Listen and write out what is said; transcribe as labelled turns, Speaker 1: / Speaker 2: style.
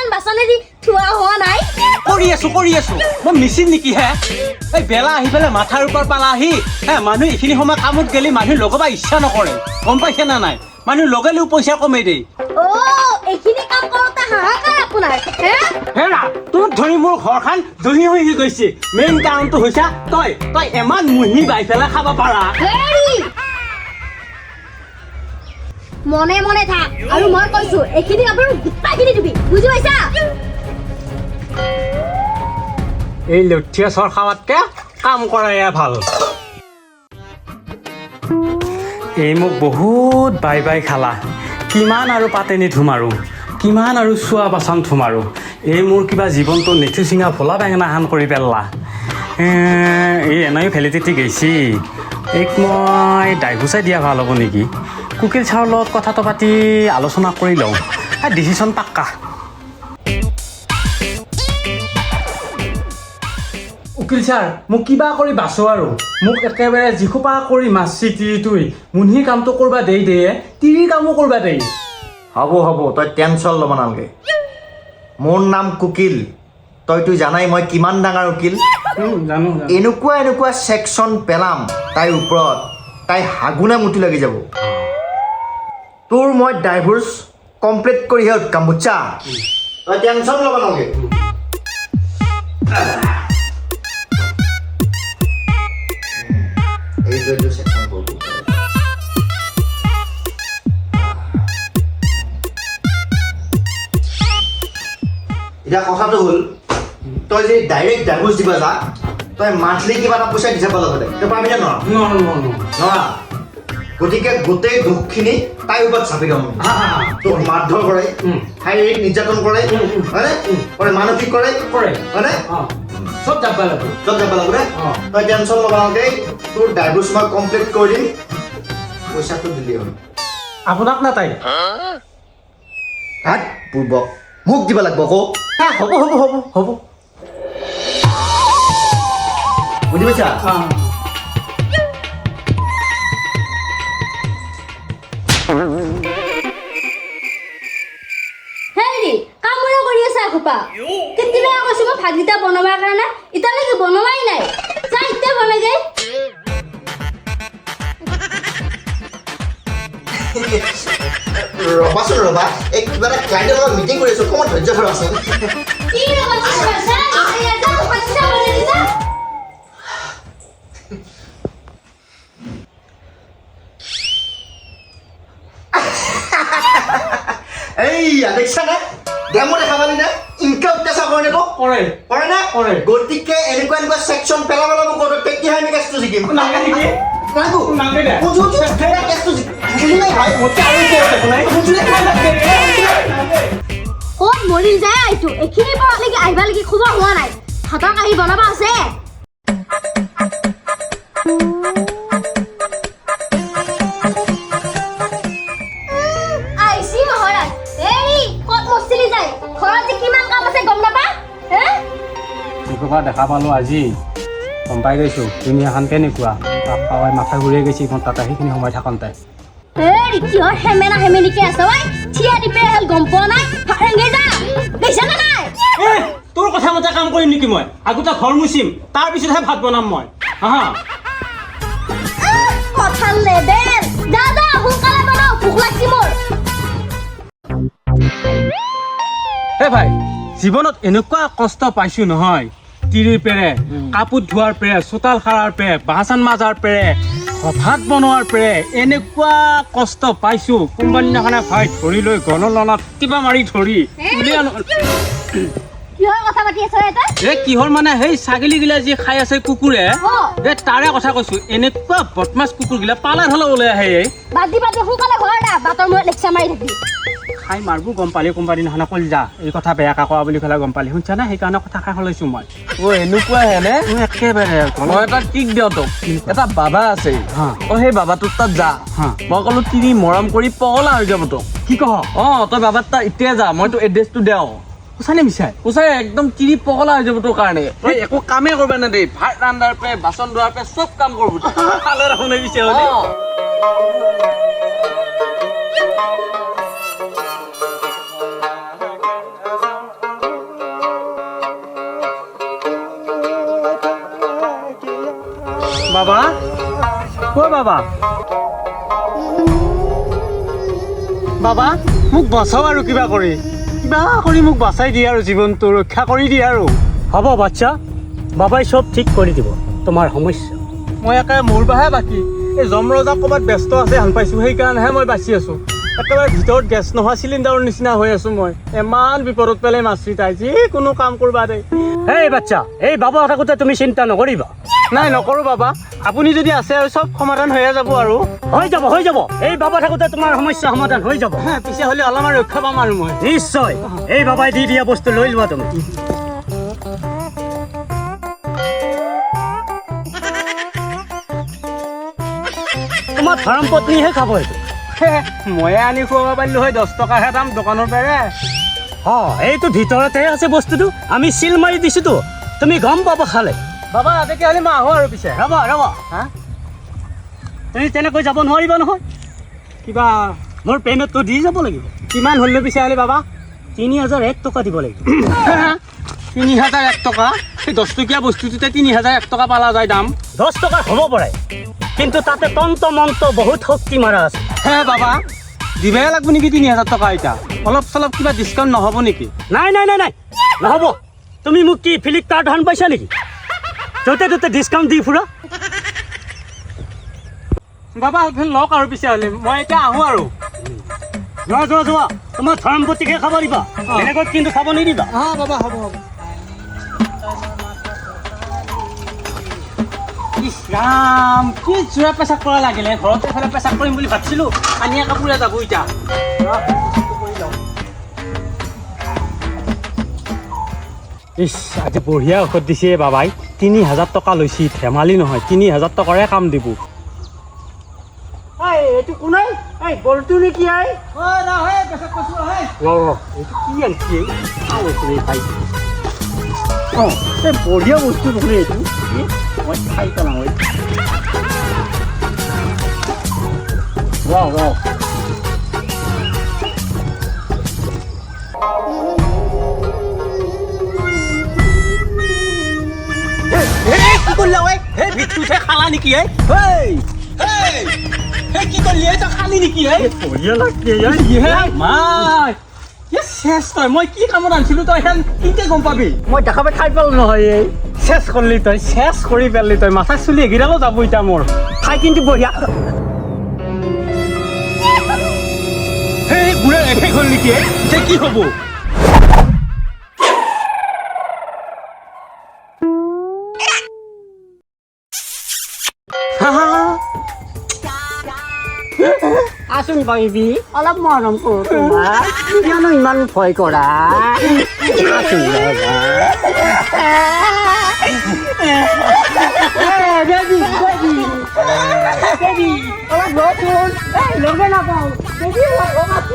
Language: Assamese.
Speaker 1: ইমান বাচনেদি থোৱা হোৱা নাই
Speaker 2: কৰি আছো মই মিচিন নেকি হে এই বেলা আহি পেলাই মাথাৰ ওপৰ পালা আহি হে মানুহ এইখিনি সময় কামত গেলি মানুহ লগাবা ইচ্ছা নকৰে গম পাইছে না নাই মানুহ লগালেও পইচা কমে দেই
Speaker 1: অ এইখিনি কাম কৰোঁতে হাহাকাৰ আপোনাৰ
Speaker 2: হেৰা তোক ধৰি মোৰ ঘৰখন দহি হৈ গৈছে মেইন কাৰণটো হৈছে তই ইমান মুহি বাই পেলাই খাব পাৰা
Speaker 1: মনে মনে থাক আৰু মই কৈছো এইখিনি আপুনি গোটাইখিনি দিবি বুজি পাইছা
Speaker 2: এই লঠিয়া চৰ খাৱাতকে কাম কৰাই ভাল এই মোক বহুত বাই খালা কিমান আৰু পাতেনি ধুমাৰো কিমান আৰু চোৱা বাচন ধুমাৰো এই মোৰ কিবা জীৱনটো নেথু চিঙা ভোলা বেঙেনা হান কৰি পেললা এই এনেই ভেলিডিটি গৈছি এইক মই ডাইভোৰ্চাই দিয়া ভাল হ'ব নেকি কুকিল ছাৰৰ লগত কথাটো পাতি আলোচনা কৰি লওঁ ডিচিশ্যন পাক্কা উকিল ছাৰ মোক কিবা কৰি বাচো আৰু মোক একেবাৰে যিখোপা কৰি মাছি তিৰিটোই মুন্হিৰ কামটো কৰবা দেই তিৰিৰ কামো কৰবা দেই
Speaker 3: হ'ব তই টেনশ্যন ল'ব নালাগে মোৰ নাম কুকিল তইতো জানাই মই কিমান ডাঙৰ উকিল
Speaker 2: জানো
Speaker 3: এনেকুৱা ছেকশ্যন পেলাম তাইৰ ওপৰত তাই হাগুনে মুঠি লাগি যাব তোৰ মই ডাইভোৰ্চ কমপ্লিট কৰিহে উৎকাম বুজছা তই টেনশ্যন ল'ব নালাগে এইটো ছেকশ্যন কৰিব এতিয়া কথাটো হ'ল তই যদি ডাইৰেক্ট ডাইভোৰ্চ দিবা যা তই মান্থলি কিবা এটা পইচা দি যাব লগতে তই পাবি নে নোৱাৰা গতিকে গোটেই দুখখিনি তাইৰ ওপৰত চাপি দিওঁ তোক মাৰধৰ কৰে শাৰীৰিক নিৰ্যাতন কৰে হয়নে কৰে মানসিক কৰে হয়নে
Speaker 2: চব যাব লাগিব
Speaker 3: দে তই টেনশ্যন ল'ব নালাগে তোৰ ডাইভোৰ্চ মই কমপ্লিট কৰি দিম পইচাটো দিলেই হ'ল
Speaker 2: আপোনাক না তাই
Speaker 3: হাত পূৰ্বক মোক দিব লাগিব আকৌ
Speaker 2: হ'ব
Speaker 3: বুজি পাইছা
Speaker 1: হেৰি কামোৰা কৰি আছে এসোপা কেতিয়াবা কৈছো মই ভাতকেইটা বনাবৰ কাৰণে এতিয়ালৈকে বনোৱাই নাই চা এতিয়া বনাই দে
Speaker 3: ৰ'বা এই কিবা এটা ক্লাইণ্টৰ লগত মিটিং কৰি আছোঁ অকণমান ধৈৰ্য ধৰাচোন
Speaker 1: কি ৰবা চা এটা ভাতকেইটা বনাই দিছা
Speaker 3: এইয়া দেখিছা নে ডেমো দেখা পালি নে ইনকা অত্যাচাৰ কৰে নে কৰে না গতিকে এনেকুৱা ছেকশ্যন পেলাব লাগিব ক'ত তেতিয়াহে আমি কেছটো জিকিম
Speaker 1: ক'ত মৰি যায় এইটো এইখিনি পৰলৈকে আহিবা লাগি খবৰ হোৱা নাই হাতক আহি বনাব আছে আইছি মহাৰাজ এই ক'ত মস্তিলি যায় ঘৰত যে কিমান কাম আছে গম নাপা
Speaker 2: এসোপা দেখা পালোঁ আজি গম পাই গৈছোঁ দুনিয়াখন কেনেকুৱা পাপাই মাথা ঘূৰিয়ে গৈছে ইখন তাতে সেইখিনি সময় থাকোঁতে
Speaker 1: এই কিহৰ হেমেনা হেমেনিকে আছে ঐ থিয়া দিপে হেল গম পোৱা নাই ফাৰেংগে যা দেখিছা নে নাই
Speaker 2: তোৰ কথা মতে কাম কৰিম নেকি মই আগতে ঘৰ মুচিম তাৰ পিছতহে ভাত বনাম মই হা
Speaker 1: কথা লেবেল দাদা সোনকালে বনাও ভোক লাগছি মোৰ
Speaker 2: ভাই জীৱনত এনেকুৱা কষ্ট পাইছোঁ নহয় তিৰিৰ পেৰে কাপোৰ ধোৱাৰ পেৰে চোতাল সাৰাৰ পেৰে বাচন মাজাৰ পেৰে ভাত বনোৱাৰ পেৰে এনেকুৱা কষ্ট পাইছোঁ কোনোবা দিনাখনে ভাই ধৰি লৈ গণলনত কিবা মাৰি ধৰি
Speaker 1: কিহৰ কথা পাতি আছ এটা
Speaker 2: কিহৰ মানে সেই ছাগলীগিলা যি খাই আছে কুকুৰে তাৰে কথা কৈছোঁ এনেকুৱা বদমাছ কুকুৰগিলা পালে হ'লে ওলাই আহে
Speaker 1: বাদি সোনকালে ঘৰ দা বাটৰ মূৰত লেকচাৰ মাৰি থাকি
Speaker 2: খাই মাৰবো গম পালি কোনোবা দিনাখনে কল যা এই কথা বেয়াকৈ কোৱা বুলি ক'লে গম পালি শুনছা নে সেইকাৰণে কথা খাই লৈছোঁ মই
Speaker 4: এনেকুৱা হেনে
Speaker 2: একেবাৰে
Speaker 4: মই এটা কিক দিওঁ তোক এটা বাবা আছে তই সেই বাবাটোৰ তাত যা মই ক'লো তিনি মৰম কৰি পগলা হৈ যাব তোক
Speaker 2: কি কহ
Speaker 4: তই বাবাৰ তাত এতিয়া যা মই তোক এড্ৰেছটো দেওঁ
Speaker 2: সঁচানে মিছাই
Speaker 4: সঁচাই একদম তিৰি পগলা হৈ যাব তোৰ কাৰণে তই একো কামেই কৰিব নেদেই ভাত ৰান্ধাৰ পে বাচন ধোৱাৰ পে চব কাম কৰিব
Speaker 2: ভালে ৰাখোনে পিছে বাবা অ' বাবা বাবা মোক বচাও আৰু কিবা কৰি মোক বচাই দিয়ে আৰু জীৱনটো ৰক্ষা কৰি দিয়ে আৰু
Speaker 5: হ'ব বাচ্চা বাবাই চব ঠিক কৰি দিব তোমাৰ সমস্যা
Speaker 2: মই একেবাৰে মোৰ বাহে বাকী এই যমৰজা ক'ৰবাত ব্যস্ত আছে হান পাইছোঁ সেইকাৰণেহে মই বাচি আছোঁ একেবাৰে ভিতৰত গেছ নোহোৱা চিলিণ্ডাৰৰ নিচিনা হৈ আছোঁ মই ইমান বিপদত পেলাই মাছৰি তাই যিকোনো কাম কৰবা দে
Speaker 5: এই বাচ্চা এই বাবা থাকোঁতে তুমি চিন্তা নকৰিবা
Speaker 2: নাই নকৰোঁ বাবা আপুনি যদি আছে আৰু চব সমাধান হৈয়ে যাব আৰু
Speaker 5: হৈ যাব এই বাবা থাকোঁতে তোমাৰ সমস্যা সমাধান হৈ যাব
Speaker 2: পিছে হ'লে অলপমান ৰক্ষা পাম আৰু মই
Speaker 5: নিশ্চয় এই বাবাই দি দিয়া বস্তু লৈ লোৱা তুমি তোমাৰ ধৰম পত্নীহে খাব এইটো
Speaker 2: ময়ে আনি খুৱাব পাৰিলোঁ হয় 10 টকাহে দাম দোকানৰ পৰাই
Speaker 5: এইটো ভিতৰতে আছে বস্তুটো আমি চিল মাৰি দিছোঁতো তুমি গম পাবা খালে
Speaker 2: বাবা তেতিয়াহ'লে মই আহোঁ আৰু পিছে
Speaker 5: ৰ'বা
Speaker 2: হা
Speaker 5: তুমি তেনেকৈ যাব নোৱাৰিবা নহয়
Speaker 2: কিবা
Speaker 5: মোৰ পে'মেণ্টটো দি যাব লাগিব
Speaker 2: কিমান হ'লে পিছে হ'লে বাবা
Speaker 5: 3001 টকা দিব লাগিব
Speaker 2: 3001 টকা সেই 10 টকীয়া বস্তুটোতে 3001 টকা পালা যায় দাম
Speaker 5: 10 টকা হ'ব পাৰে কিন্তু তাতে তন্ত্ৰ মন্ত্ৰ বহুত শক্তি মাৰা আছে
Speaker 2: হে বাবা দিবহে লাগিব নেকি 3000 টকা এতিয়া অলপ চলপ কিবা ডিছকাউণ্ট নহ'ব নেকি
Speaker 5: নাই নহ'ব তুমি মোক কি ফ্লিপকাৰ্ট হান পাইছা নেকি য'তে ত'তে ডিছকাউণ্ট দি ফুৰা
Speaker 2: বাবা লওক আৰু পিছে হ'লে মই এতিয়া আহোঁ আৰু
Speaker 5: যোৱা তোমাৰ ধৰমপতিকে খাব দিবা বেলেগত কিন্তু খাব নিদিবা
Speaker 2: বাবা হ'ব ইছ ৰাম কি জোৰা পেচাব কৰা লাগিলে ঘৰতে এফালে পেচাব কৰিম বুলি ভাবিছিলোঁ আনিয়া কাপোৰে যাব এতিয়া
Speaker 5: ইছ আজি বঢ়িয়া ঔষধ দিছে বাবাই 3000 টকা লৈছি ধেমালি নহয় 3000 টকাৰে কাম দিব এইটো কোনাই গৰুটো নেকি এইটো কি আনিছে বঢ়িয়া বস্তু দেখোন এইটো মই খাই পেলাওঁ
Speaker 2: কি কৰিলা হে ভিতৰতে খালা নেকি কি কৰিলি তই খালি নেকি
Speaker 5: বঢ়িয়া লাগছে
Speaker 2: চেছ তই মই কি কামত আনিছিলোঁ তই এখন কেতিয়া গম পাবি
Speaker 5: মই দেখা পাই খাই পেলালো নহয় এই
Speaker 2: চেছ কৰিলি তই চেছ কৰি পেলালি তই মাথা চুলি এগিৰালো যাব এতিয়া মোৰ
Speaker 5: খাই কিন্তু বঢ়িয়া
Speaker 2: সেই বুঢ়া এফেক হ'ল নেকি এতিয়া কি হ'ব
Speaker 5: আচোন পাৰিবি অলপ মৰম কৰোঁ তোমাক কিয়নো ইমান ভয় কৰা আচোন অলপ ৰচোন লগে নাপাওঁ অলপ